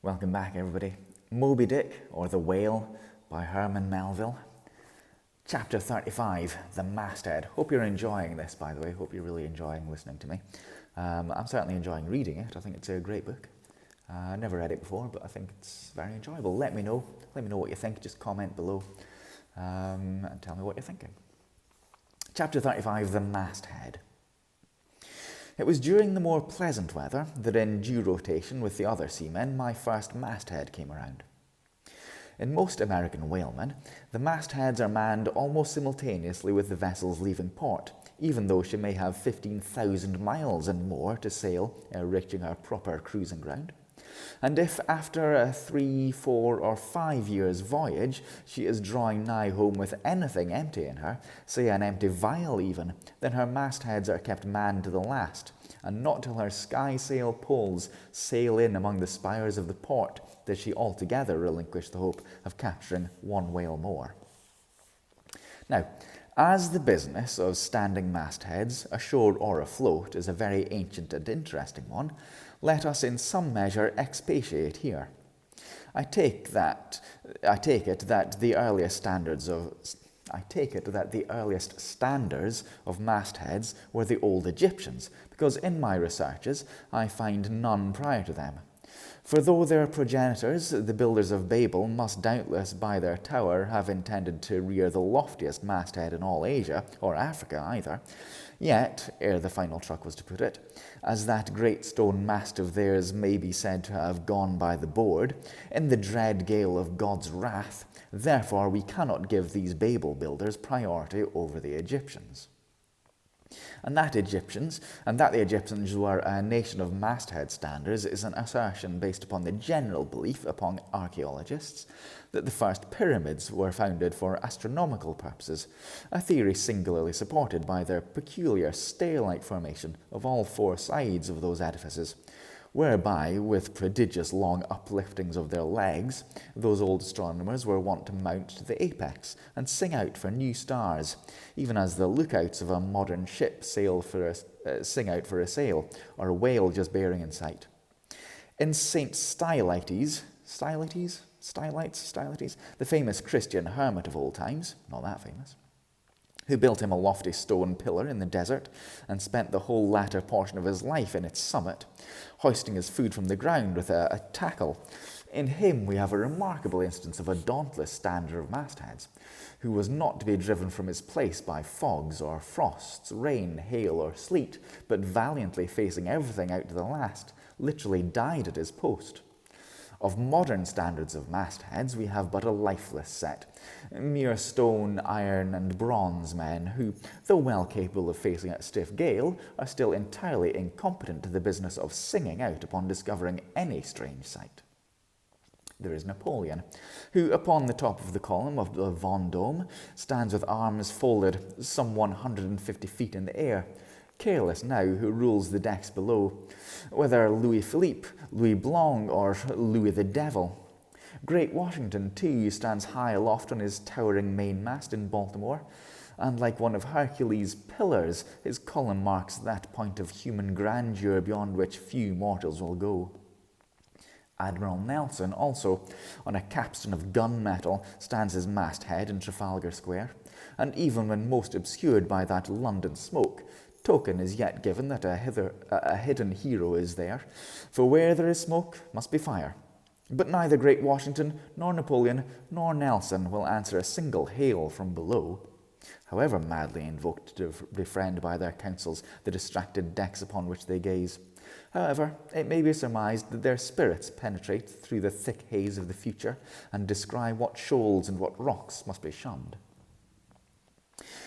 Welcome back, everybody. Moby Dick, or The Whale, by Herman Melville. Chapter 35, The Mast Head. Hope you're enjoying this, by the way. Hope you're really enjoying listening to me. I'm certainly enjoying reading it. I think it's a great book. I never read it before, but I think it's very enjoyable. Let me know what you think. Just comment below and tell me what you're thinking. Chapter 35, The Mast Head. It was during the more pleasant weather that, in due rotation with the other seamen, my first masthead came around. In most American whalemen, the mastheads are manned almost simultaneously with the vessels leaving port, even though she may have 15,000 miles and more to sail ere reaching her proper cruising ground. And if, after a 3, 4, or 5 years' voyage, she is drawing nigh home with anything empty in her, say an empty vial even, then her mastheads are kept manned to the last, and not till her skysail poles sail in among the spires of the port does she altogether relinquish the hope of capturing one whale more. Now, as the business of standing mastheads, ashore or afloat, is a very ancient and interesting one, let us in some measure expatiate here. I take it that the earliest standards of mastheads were the old Egyptians, because in my researches I find none prior to them. For though their progenitors, the builders of Babel, must doubtless by their tower have intended to rear the loftiest masthead in all Asia, or Africa either, yet, ere the final truck was to put it, as that great stone mast of theirs may be said to have gone by the board, in the dread gale of God's wrath, therefore we cannot give these Babel builders priority over the Egyptians. And that the Egyptians were a nation of masthead standers is an assertion based upon the general belief upon archaeologists that the first pyramids were founded for astronomical purposes, a theory singularly supported by their peculiar stair-like formation of all 4 sides of those edifices, whereby, with prodigious long upliftings of their legs, those old astronomers were wont to mount to the apex and sing out for new stars, even as the lookouts of a modern ship sing out for a sail, or a whale just bearing in sight. In St. Stylites, the famous Christian hermit of old times, not that famous, who built him a lofty stone pillar in the desert and spent the whole latter portion of his life in its summit, hoisting his food from the ground with a tackle. In him we have a remarkable instance of a dauntless stander of mastheads, who was not to be driven from his place by fogs or frosts, rain, hail, or sleet, but valiantly facing everything out to the last, literally died at his post. Of modern standards of mastheads, we have but a lifeless set, mere stone, iron, and bronze men who, though well capable of facing a stiff gale, are still entirely incompetent to the business of singing out upon discovering any strange sight. There is Napoleon, who upon the top of the column of the Vendôme stands with arms folded some 150 feet in the air, careless now who rules the decks below, whether Louis Philippe, Louis Blanc, or Louis the Devil. Great Washington, too, stands high aloft on his towering mainmast in Baltimore, and like one of Hercules' pillars, his column marks that point of human grandeur beyond which few mortals will go. Admiral Nelson also, on a capstan of gunmetal, stands his masthead in Trafalgar Square, and even when most obscured by that London smoke, token is yet given that a hidden hero is there, for where there is smoke must be fire. But neither great Washington, nor Napoleon, nor Nelson will answer a single hail from below, however madly invoked to befriend by their counsels the distracted decks upon which they gaze. However, it may be surmised that their spirits penetrate through the thick haze of the future and descry what shoals and what rocks must be shunned.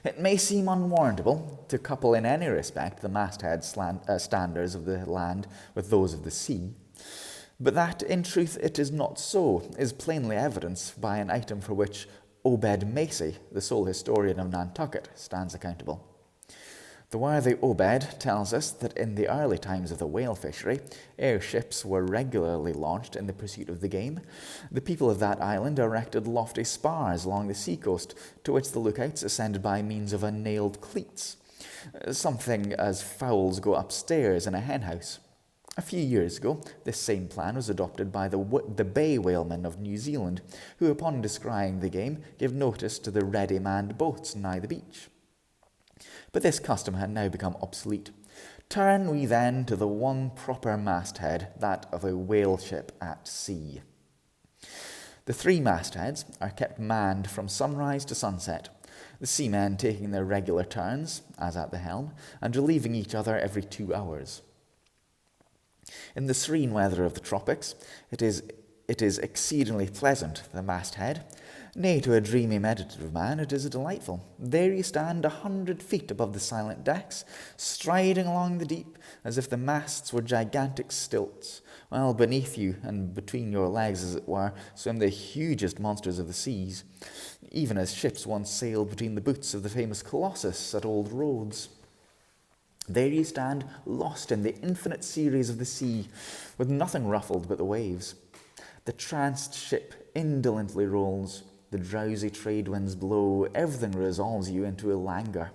It may seem unwarrantable to couple in any respect the masthead standards of the land with those of the sea, but that, in truth, it is not so, is plainly evidenced by an item for which Obed Macy, the sole historian of Nantucket, stands accountable. The worthy Obed tells us that in the early times of the whale fishery, airships were regularly launched in the pursuit of the game. The people of that island erected lofty spars along the seacoast, to which the lookouts ascended by means of nailed cleats, something as fowls go upstairs in a henhouse. A few years ago, this same plan was adopted by the bay whalemen of New Zealand, who, upon descrying the game, gave notice to the ready-manned boats nigh the beach. But this custom had now become obsolete. Turn we then to the one proper masthead, that of a whale ship at sea. The 3 mastheads are kept manned from sunrise to sunset, the seamen taking their regular turns, as at the helm, and relieving each other every 2 hours. In the serene weather of the tropics, it is exceedingly pleasant, the masthead. Nay, to a dreamy, meditative man, it is delightful. There you stand 100 feet above the silent decks, striding along the deep as if the masts were gigantic stilts, while beneath you and between your legs, as it were, swim the hugest monsters of the seas, even as ships once sailed between the boots of the famous Colossus at Old Rhodes. There you stand, lost in the infinite series of the sea, with nothing ruffled but the waves. The tranced ship indolently rolls, the drowsy trade winds blow, everything resolves you into a languor.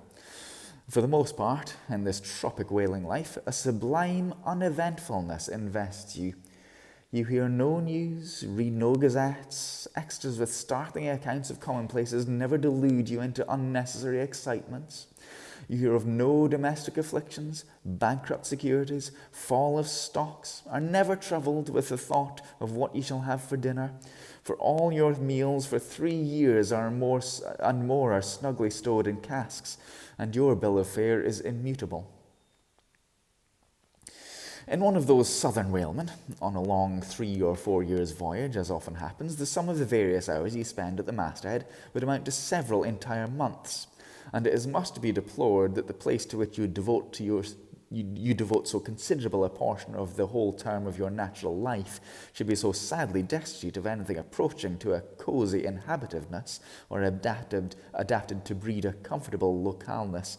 For the most part, in this tropic whaling life, a sublime uneventfulness invests you. You hear no news, read no gazettes, extras with startling accounts of commonplaces never delude you into unnecessary excitements. You hear of no domestic afflictions, bankrupt securities, fall of stocks, are never troubled with the thought of what you shall have for dinner, for all your meals for 3 years and more are snugly stowed in casks, and your bill of fare is immutable. In one of those southern whalemen, on a long 3 or 4 years' voyage, as often happens, the sum of the various hours you spend at the masthead would amount to several entire months, and it is much to be deplored that the place to which you devote so considerable a portion of the whole term of your natural life should be so sadly destitute of anything approaching to a cosy inhabitiveness, or adapted to breed a comfortable localness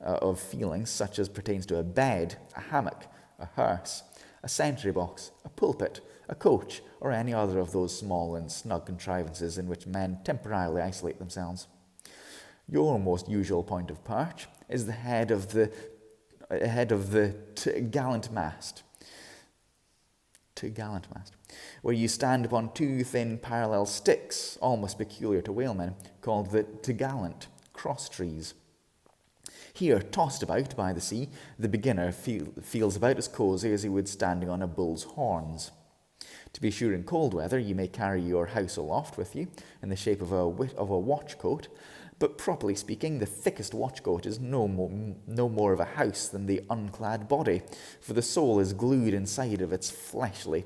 of feelings, such as pertains to a bed, a hammock, a hearse, a sentry box, a pulpit, a coach, or any other of those small and snug contrivances in which men temporarily isolate themselves. Your most usual point of perch is the head of the gallant mast, where you stand upon 2 thin parallel sticks, almost peculiar to whalemen, called the t'gallant cross trees. Here, tossed about by the sea, the beginner feels about as cosy as he would standing on a bull's horns. To be sure, in cold weather, you may carry your house aloft with you in the shape of a watch coat, but properly speaking, the thickest watch coat is no more of a house than the unclad body, for the soul is glued inside of its fleshly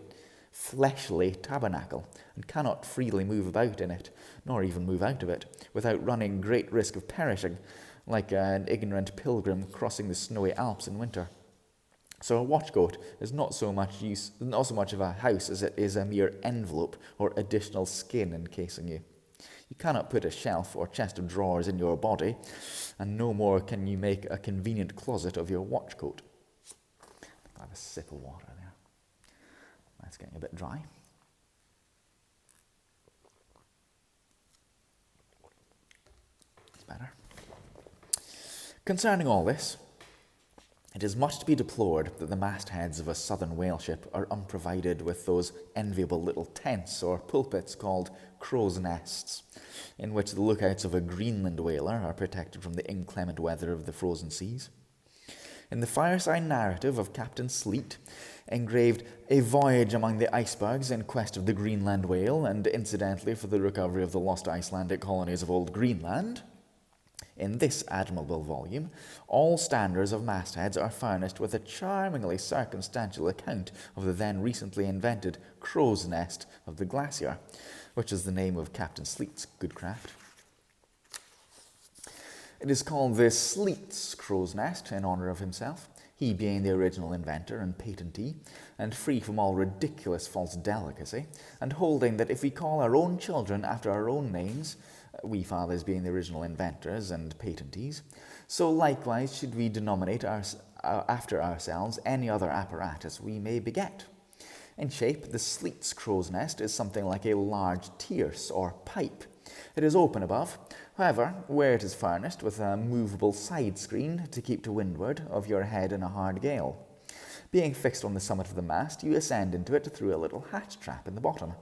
tabernacle, and cannot freely move about in it, nor even move out of it, without running great risk of perishing, like an ignorant pilgrim crossing the snowy Alps in winter. So a watchcoat is not so much of a house as it is a mere envelope or additional skin encasing you. You cannot put a shelf or chest of drawers in your body, and no more can you make a convenient closet of your watchcoat. I'll have a sip of water there. That's getting a bit dry. It's better. Concerning all this, it is much to be deplored that the mastheads of a southern whale ship are unprovided with those enviable little tents or pulpits called crow's nests, in which the lookouts of a Greenland whaler are protected from the inclement weather of the frozen seas. In the fireside narrative of Captain Sleet, engraved "A Voyage Among the Icebergs in Quest of the Greenland Whale, and incidentally for the recovery of the lost Icelandic colonies of Old Greenland," in this admirable volume, all standers of mastheads are furnished with a charmingly circumstantial account of the then recently invented crow's nest of the glacier, which is the name of Captain Sleet's good craft. It is called the Sleet's crow's nest in honour of himself, he being the original inventor and patentee, and free from all ridiculous false delicacy, and holding that if we call our own children after our own names, we fathers being the original inventors and patentees, so likewise should we denominate after ourselves any other apparatus we may beget. In shape, the Sleet's crow's nest is something like a large tierce or pipe. It is open above, however, where it is furnished with a movable side screen to keep to windward of your head in a hard gale. Being fixed on the summit of the mast, you ascend into it through a little hatch trap in the bottom.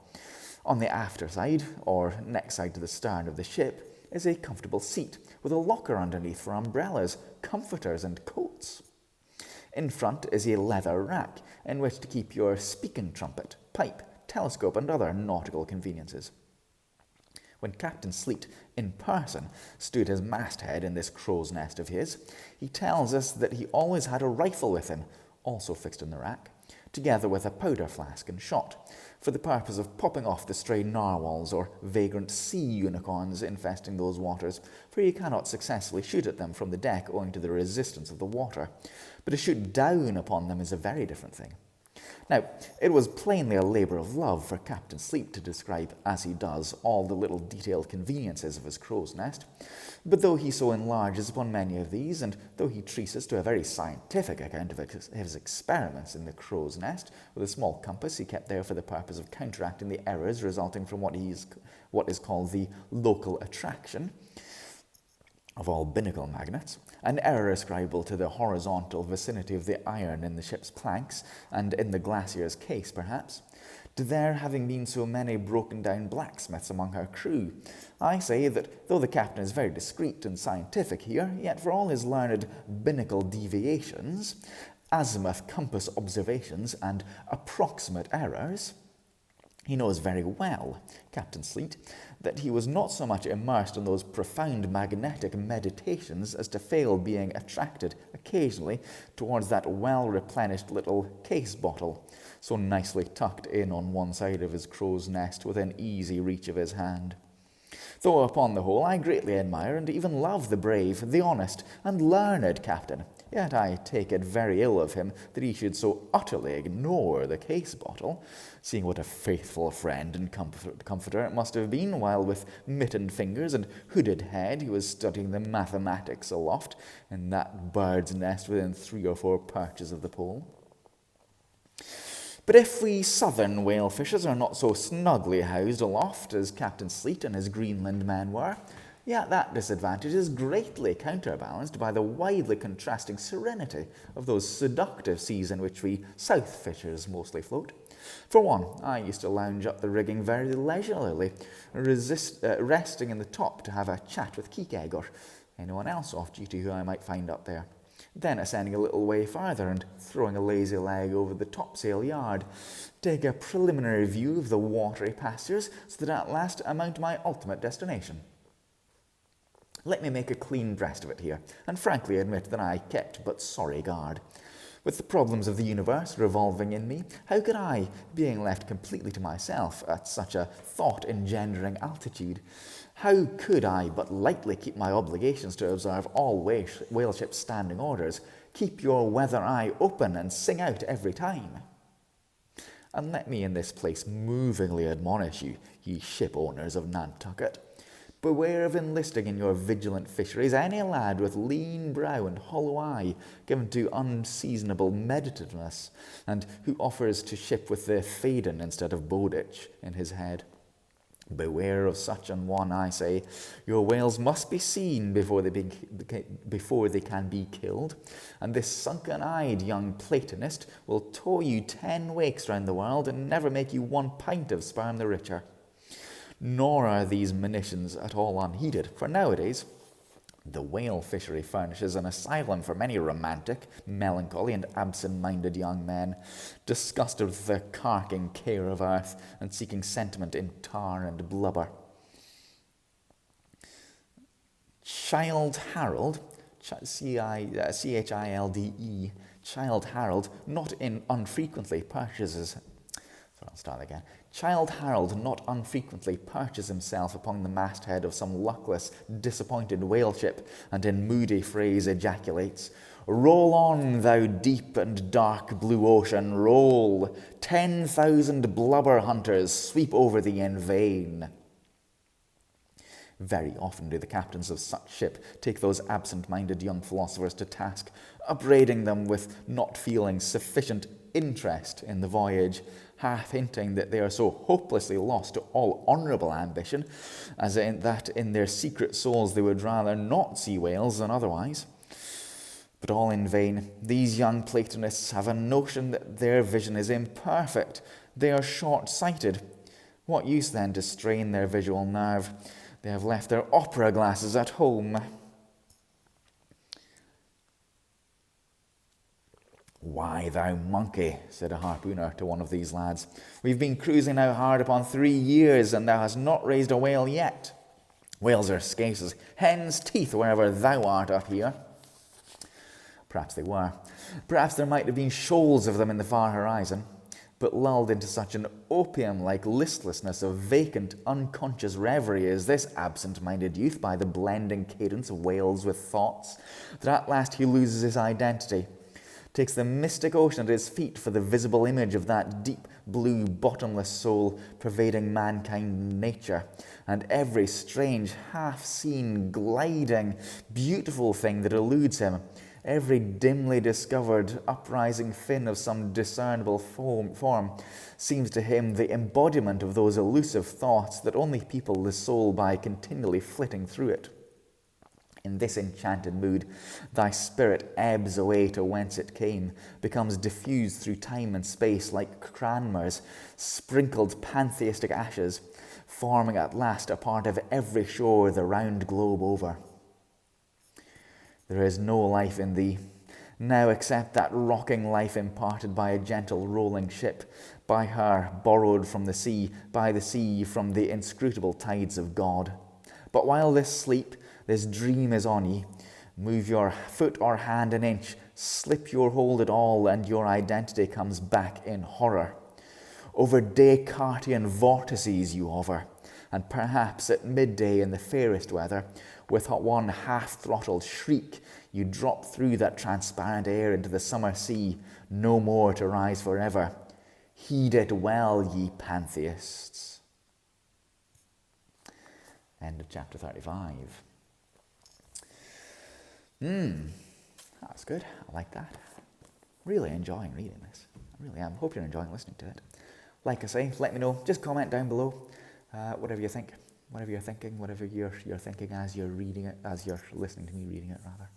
On the after side, or next side to the stern of the ship, is a comfortable seat with a locker underneath for umbrellas, comforters and coats. In front is a leather rack in which to keep your speaking trumpet, pipe, telescope and other nautical conveniences. When Captain Sleet, in person, stood his masthead in this crow's nest of his, he tells us that he always had a rifle with him, also fixed in the rack, together with a powder flask and shot, for the purpose of popping off the stray narwhals or vagrant sea unicorns infesting those waters, for you cannot successfully shoot at them from the deck owing to the resistance of the water. But to shoot down upon them is a very different thing. Now, it was plainly a labour of love for Captain Sleep to describe, as he does, all the little detailed conveniences of his crow's nest, but though he so enlarges upon many of these, and though he treats us to a very scientific account of his experiments in the crow's nest, with a small compass he kept there for the purpose of counteracting the errors resulting from what is called the local attraction of all binnacle magnets, an error ascribable to the horizontal vicinity of the iron in the ship's planks, and in the glacier's case, perhaps, to there having been so many broken-down blacksmiths among her crew. I say that though the captain is very discreet and scientific here, yet for all his learned binnacle deviations, azimuth compass observations, and approximate errors, he knows very well, Captain Sleet, that he was not so much immersed in those profound magnetic meditations as to fail being attracted occasionally towards that well-replenished little case bottle, so nicely tucked in on one side of his crow's nest within easy reach of his hand. Though upon the whole I greatly admire and even love the brave, the honest, and learned captain, yet I take it very ill of him that he should so utterly ignore the case bottle, seeing what a faithful friend and comforter it must have been, while with mittened fingers and hooded head he was studying the mathematics aloft in that bird's nest within 3 or 4 perches of the pole. But if we southern whale fishers are not so snugly housed aloft as Captain Sleet and his Greenland men were, yet that disadvantage is greatly counterbalanced by the widely contrasting serenity of those seductive seas in which we south fishers mostly float. For one, I used to lounge up the rigging very leisurely, resting in the top to have a chat with Keekegg or anyone else off duty who I might find up there, then ascending a little way farther and throwing a lazy leg over the topsail yard, take a preliminary view of the watery pastures so that at last I mount my ultimate destination. Let me make a clean breast of it here, and frankly admit that I kept but sorry guard. With the problems of the universe revolving in me, how could I, being left completely to myself at such a thought-engendering altitude, how could I but lightly keep my obligations to observe all whale ships' standing orders, keep your weather eye open and sing out every time? And let me in this place movingly admonish you, ye ship owners of Nantucket, beware of enlisting in your vigilant fisheries any lad with lean brow and hollow eye, given to unseasonable meditativeness, and who offers to ship with the Faden instead of Bowditch in his head. Beware of such an one, I say. Your whales must be seen before they can be killed, and this sunken-eyed young Platonist will tow you 10 wakes round the world and never make you 1 pint of sperm the richer. Nor are these monitions at all unheeded, for nowadays the whale fishery furnishes an asylum for many romantic, melancholy, and absent-minded young men, disgusted with the carking care of earth and seeking sentiment in tar and blubber. Childe Harold, C-H-I-L-D-E, Childe Harold, not unfrequently perches himself upon the masthead of some luckless, disappointed whale ship, and in moody phrase ejaculates, "Roll on, thou deep and dark blue ocean, roll! 10,000 blubber hunters sweep over thee in vain." Very often do the captains of such ship take those absent-minded young philosophers to task, upbraiding them with not feeling sufficient interest in the voyage, half hinting that they are so hopelessly lost to all honourable ambition, that in their secret souls they would rather not see whales than otherwise. But all in vain. These young Platonists have a notion that their vision is imperfect. They are short-sighted. What use then to strain their visual nerve? They have left their opera glasses at home. "Why, thou monkey," said a harpooner to one of these lads, "we've been cruising now hard upon 3 years, and thou hast not raised a whale yet. Whales are scarce as hen's teeth wherever thou art up here." Perhaps they were. Perhaps there might have been shoals of them in the far horizon, but lulled into such an opium-like listlessness of vacant, unconscious reverie is this absent-minded youth by the blending cadence of whales with thoughts, that at last he loses his identity, takes the mystic ocean at his feet for the visible image of that deep blue bottomless soul pervading mankind nature, and every strange half-seen, gliding, beautiful thing that eludes him, every dimly discovered uprising fin of some discernible form seems to him the embodiment of those elusive thoughts that only people the soul by continually flitting through it. In this enchanted mood, thy spirit ebbs away to whence it came, becomes diffused through time and space like Cranmer's sprinkled pantheistic ashes, forming at last a part of every shore the round globe over. There is no life in thee, now except that rocking life imparted by a gentle rolling ship, by her borrowed from the sea, by the sea from the inscrutable tides of God. But while this sleep, this dream is on ye, move your foot or hand an inch, slip your hold at all, and your identity comes back in horror. Over Descartian vortices you hover, and perhaps at midday in the fairest weather, with one half-throttled shriek, you drop through that transparent air into the summer sea, no more to rise forever. Heed it well, ye pantheists. End of chapter 35. That's good. I like that. Really enjoying reading this. I really am. Hope you're enjoying listening to it. Like I say, let me know. Just comment down below whatever you think. Whatever you're thinking, whatever you're thinking as you're reading it, as you're listening to me reading it, rather.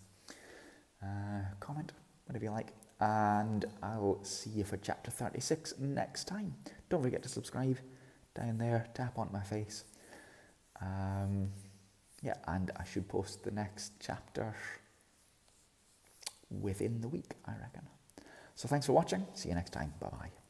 Comment, whatever you like. And I'll see you for chapter 36 next time. Don't forget to subscribe down there, tap on my face. Yeah, and I should post the next chapter within the week, I reckon. So thanks for watching. See you next time. Bye-bye.